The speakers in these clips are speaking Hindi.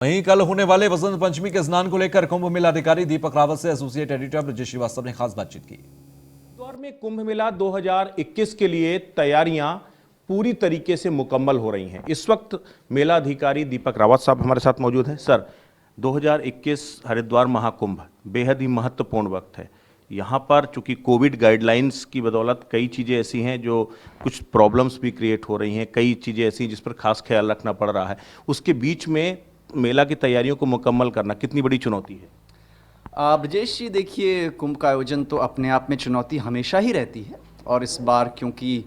वहीं कल होने वाले वसंत पंचमी के स्नान को लेकर कुंभ मेला अधिकारी दीपक रावत से एसोसिएट एडिटर ब्रजेश श्रीवास्तव ने खास बातचीत की। इंदौर में कुंभ मेला 2021 के लिए तैयारियां पूरी तरीके से मुकम्मल हो रही हैं। इस वक्त मेला अधिकारी दीपक रावत साहब हमारे साथ मौजूद हैं। सर, 2021 हरिद्वार महाकुंभ बेहद ही महत्वपूर्ण वक्त है। यहाँ पर चूंकि कोविड गाइडलाइंस की बदौलत कई चीज़ें ऐसी हैं जो कुछ प्रॉब्लम्स भी क्रिएट हो रही हैं, कई चीज़ें ऐसी हैं जिस पर खास ख्याल रखना पड़ रहा है। उसके बीच में मेला की तैयारियों को मुकम्मल करना कितनी बड़ी चुनौती है? ब्रजेश जी, देखिए, कुंभ का आयोजन तो अपने आप में चुनौती हमेशा ही रहती है और इस बार क्योंकि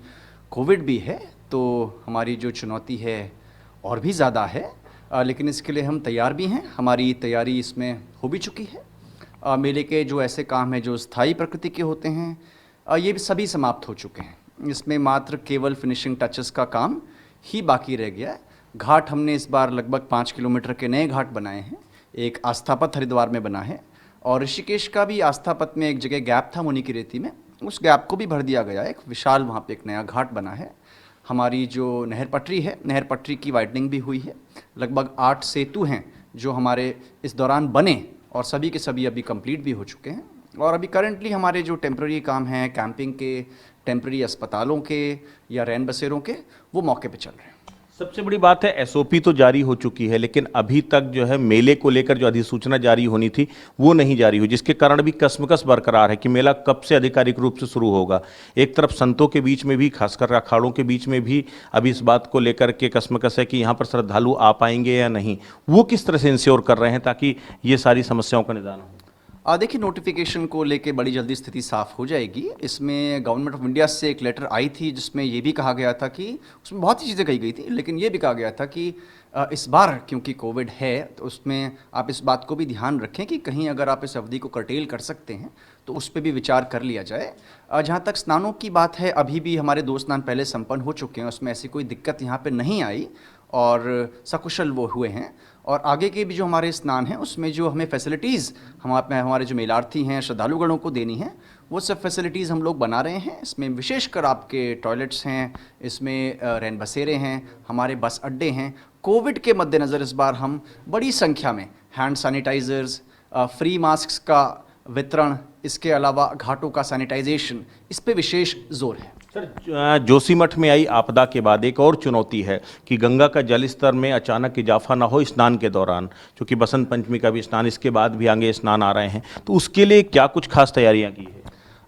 कोविड भी है तो हमारी जो चुनौती है और भी ज़्यादा है, लेकिन इसके लिए हम तैयार भी हैं। हमारी तैयारी इसमें हो भी चुकी है। मेले के जो ऐसे काम हैं जो स्थायी प्रकृति के होते हैं, ये भी सभी समाप्त हो चुके हैं। इसमें मात्र केवल फिनिशिंग टचेस का काम ही बाकी रह गया है। घाट हमने इस बार लगभग 5 किलोमीटर के नए घाट बनाए हैं। एक आस्थापथ हरिद्वार में बना है और ऋषिकेश का भी आस्थापथ में एक जगह गैप था मुनि की रेती में, उस गैप को भी भर दिया गया। एक विशाल वहाँ पे एक नया घाट बना है। हमारी जो नहर पटरी है, नहर पटरी की वाइडनिंग भी हुई है। लगभग 8 सेतु हैं जो हमारे इस दौरान बने और सभी के सभी अभी कंप्लीट भी हो चुके हैं। और अभी करंटली हमारे जो टेम्प्रेरी काम हैं, कैंपिंग के, टेम्प्रेरी अस्पतालों के या रैन बसेरों के, वो मौके पे चल रहे हैं। सबसे बड़ी बात है एसओपी तो जारी हो चुकी है, लेकिन अभी तक जो है मेले को लेकर जो अधिसूचना जारी होनी थी वो नहीं जारी हुई, जिसके कारण भी कसमकस बरकरार है कि मेला कब से आधिकारिक रूप से शुरू होगा। एक तरफ संतों के बीच में भी, खासकर अखाड़ों के बीच में भी अभी इस बात को लेकर के कसमकस है कि यहाँ पर श्रद्धालु आ पाएंगे या नहीं। वो किस तरह से इंश्योर कर रहे हैं ताकि ये सारी समस्याओं का निदान हो? देखिए, नोटिफिकेशन को लेके बड़ी जल्दी स्थिति साफ हो जाएगी। इसमें गवर्नमेंट ऑफ इंडिया से एक लेटर आई थी जिसमें ये भी कहा गया था कि उसमें बहुत सी चीज़ें कही गई थी, लेकिन ये भी कहा गया था कि इस बार क्योंकि कोविड है तो उसमें आप इस बात को भी ध्यान रखें कि कहीं अगर आप इस अवधि को कर्टेल कर सकते हैं तो उस पर भी विचार कर लिया जाए। जहाँ तक स्नानों की बात है, अभी भी हमारे 2 स्नान पहले संपन्न हो चुके हैं, उसमें ऐसी कोई दिक्कत यहाँ पे नहीं आई और सकुशल वो हुए हैं। और आगे के भी जो हमारे स्नान हैं उसमें जो हमें फैसिलिटीज़ हमारे जो मेलार्थी हैं, श्रद्धालुगणों को देनी है, वो सब फैसिलिटीज़ हम लोग बना रहे हैं। इसमें विशेषकर आपके टॉयलेट्स हैं, इसमें रैन बसेरे हैं, हमारे बस अड्डे हैं। कोविड के मद्देनज़र इस बार हम बड़ी संख्या में हैंड सैनिटाइज़र्स, फ्री मास्क का वितरण, इसके अलावा घाटों का सैनिटाइजेशन, इस पे विशेष जोर है। सर, जोशीमठ में आई आपदा के बाद एक और चुनौती है कि गंगा का जल स्तर में अचानक इजाफा ना हो स्नान के दौरान, क्योंकि बसंत पंचमी का भी स्नान, इसके बाद भी आगे स्नान आ रहे हैं, तो उसके लिए क्या कुछ खास तैयारियां की है?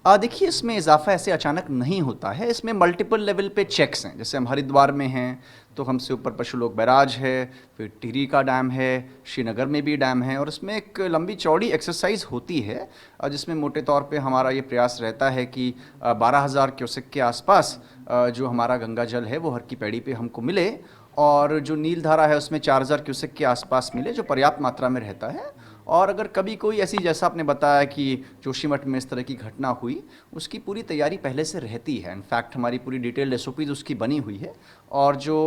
देखिए, इसमें इजाफा ऐसे अचानक नहीं होता है। इसमें मल्टीपल लेवल पे चेक्स हैं। जैसे हम हरिद्वार में हैं तो हमसे ऊपर पशुलोक बैराज है, फिर टिहरी का डैम है, श्रीनगर में भी डैम है और इसमें एक लंबी चौड़ी एक्सरसाइज होती है जिसमें मोटे तौर पे हमारा ये प्रयास रहता है कि 12,000 क्यूसेक के आसपास जो हमारा गंगा जल है वो हर की पैड़ी पे हमको मिले और जो नील धारा है उसमें 4,000 क्यूसेक के आसपास मिले, जो पर्याप्त मात्रा में रहता है। और अगर कभी कोई ऐसी, जैसा आपने बताया कि जोशीमठ में इस तरह की घटना हुई, उसकी पूरी तैयारी पहले से रहती है। इनफैक्ट हमारी पूरी डिटेल्ड एसओपीज उसकी बनी हुई है और जो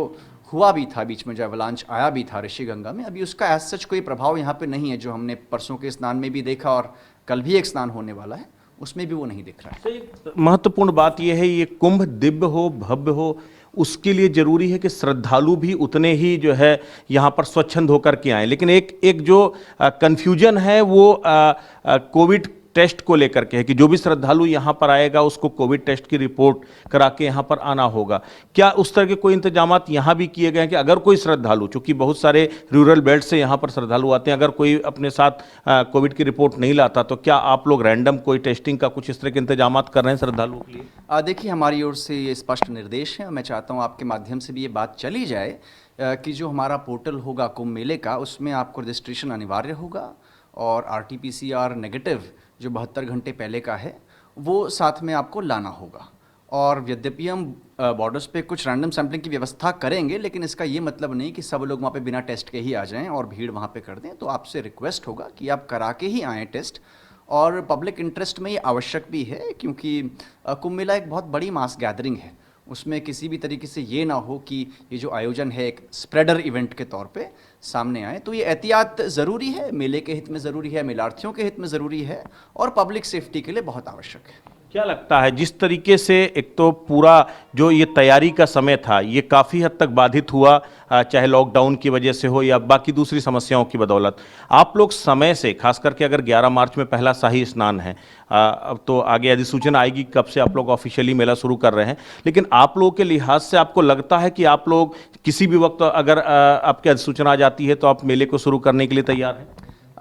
हुआ भी था बीच में, जो एवलांच आया भी था ऋषिगंगा में, अभी उसका एज सच कोई प्रभाव यहाँ पे नहीं है। जो हमने परसों के स्नान में भी देखा और कल भी एक स्नान होने वाला है, उसमें भी वो नहीं दिख रहा है। महत्वपूर्ण बात यह है, ये कुंभ दिव्य हो, भव्य हो, उसके लिए जरूरी है कि श्रद्धालु भी उतने ही जो है यहाँ पर स्वच्छंद होकर के आए। लेकिन एक जो कंफ्यूजन है वो कोविड टेस्ट को लेकर के है कि जो भी श्रद्धालु यहाँ पर आएगा उसको कोविड टेस्ट की रिपोर्ट करा के यहाँ पर आना होगा। क्या उस तरह के कोई इंतजामात यहाँ भी किए गए हैं कि अगर कोई श्रद्धालु, चूंकि बहुत सारे रूरल बेल्ट से यहाँ पर श्रद्धालु आते हैं, अगर कोई अपने साथ कोविड की रिपोर्ट नहीं लाता तो क्या आप लोग रैंडम कोई टेस्टिंग का कुछ इस तरह के इंतजामात कर रहे हैं श्रद्धालुओं के लिए? देखिए, हमारी ओर से ये स्पष्ट निर्देश है। मैं चाहता हूँ आपके माध्यम से भी ये बात चली जाए कि जो हमारा पोर्टल होगा कुंभ मेले का, उसमें आपको रजिस्ट्रेशन अनिवार्य होगा और RT-PCR नेगेटिव जो 72 घंटे पहले का है वो साथ में आपको लाना होगा। और यद्यपि हम बॉर्डर्स पे कुछ रैंडम सैम्पलिंग की व्यवस्था करेंगे, लेकिन इसका ये मतलब नहीं कि सब लोग वहाँ पे बिना टेस्ट के ही आ जाएं और भीड़ वहाँ पे कर दें। तो आपसे रिक्वेस्ट होगा कि आप करा के ही आएँ टेस्ट। और पब्लिक इंटरेस्ट में ये आवश्यक भी है क्योंकि कुंभ मेला एक बहुत बड़ी मास गैदरिंग है। उसमें किसी भी तरीके से ये ना हो कि ये जो आयोजन है एक स्प्रेडर इवेंट के तौर पे सामने आए। तो ये एहतियात ज़रूरी है, मेले के हित में ज़रूरी है, मेलार्थियों के हित में ज़रूरी है और पब्लिक सेफ्टी के लिए बहुत आवश्यक है। क्या लगता है जिस तरीके से एक तो पूरा जो ये तैयारी का समय था ये काफ़ी हद तक बाधित हुआ, चाहे लॉकडाउन की वजह से हो या बाकी दूसरी समस्याओं की बदौलत, आप लोग समय से खास करके अगर 11 मार्च में पहला शाही स्नान है, अब तो आगे अधिसूचना आएगी कब से आप लोग ऑफिशियली मेला शुरू कर रहे हैं, लेकिन आप लोगों के लिहाज से आपको लगता है कि आप लोग किसी भी वक्त अगर आपकी अधिसूचना आ जाती है तो आप मेले को शुरू करने के लिए तैयार हैं?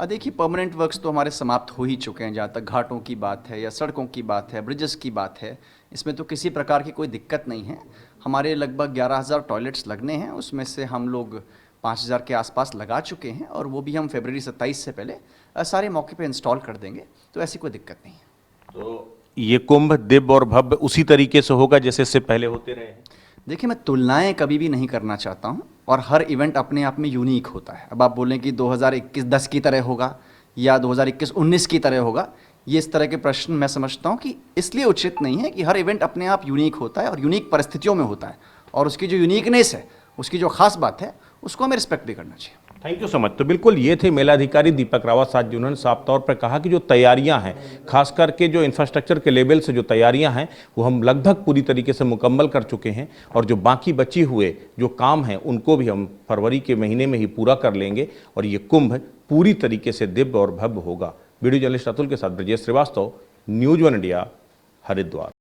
देखिए, परमानेंट वर्क्स तो हमारे समाप्त हो ही चुके हैं। जहाँ तक घाटों की बात है या सड़कों की बात है, ब्रिजेस की बात है, इसमें तो किसी प्रकार की कोई दिक्कत नहीं है। हमारे लगभग 11,000 टॉयलेट्स लगने हैं, उसमें से हम लोग 5,000 के आसपास लगा चुके हैं और वो भी हम फरवरी 27 से पहले सारे मौके पे इंस्टॉल कर देंगे, तो ऐसी कोई दिक्कत नहीं है। तो ये कुंभ दिव्य और भव्य उसी तरीके से होगा जैसे इससे पहले होते रहे हैं? देखिए, मैं तुलनाएं कभी भी नहीं करना चाहता हूं और हर इवेंट अपने आप में यूनिक होता है। अब आप बोलें कि 2021-10 की तरह होगा या 2021-19 की तरह होगा, ये इस तरह के प्रश्न मैं समझता हूं कि इसलिए उचित नहीं है कि हर इवेंट अपने आप यूनिक होता है और यूनिक परिस्थितियों में होता है, और उसकी जो यूनिकनेस है, उसकी जो खास बात है, उसको हमें रिस्पेक्ट भी करना चाहिए। Thank you so much. तो बिल्कुल ये थे मेलाधिकारी दीपक रावत साहब, जिन्होंने साफ तौर पर कहा कि जो तैयारियां हैं, खास करके जो इंफ्रास्ट्रक्चर के लेवल से जो तैयारियां हैं वो हम लगभग पूरी तरीके से मुकम्मल कर चुके हैं, और जो बाकी बची हुए जो काम हैं उनको भी हम फरवरी के महीने में ही पूरा कर लेंगे और ये कुंभ पूरी तरीके से दिव्य और भव्य होगा। वीडियो जर्नलिस्ट अतुल के साथ ब्रजेश श्रीवास्तव, न्यूज़ 1 इंडिया, हरिद्वार।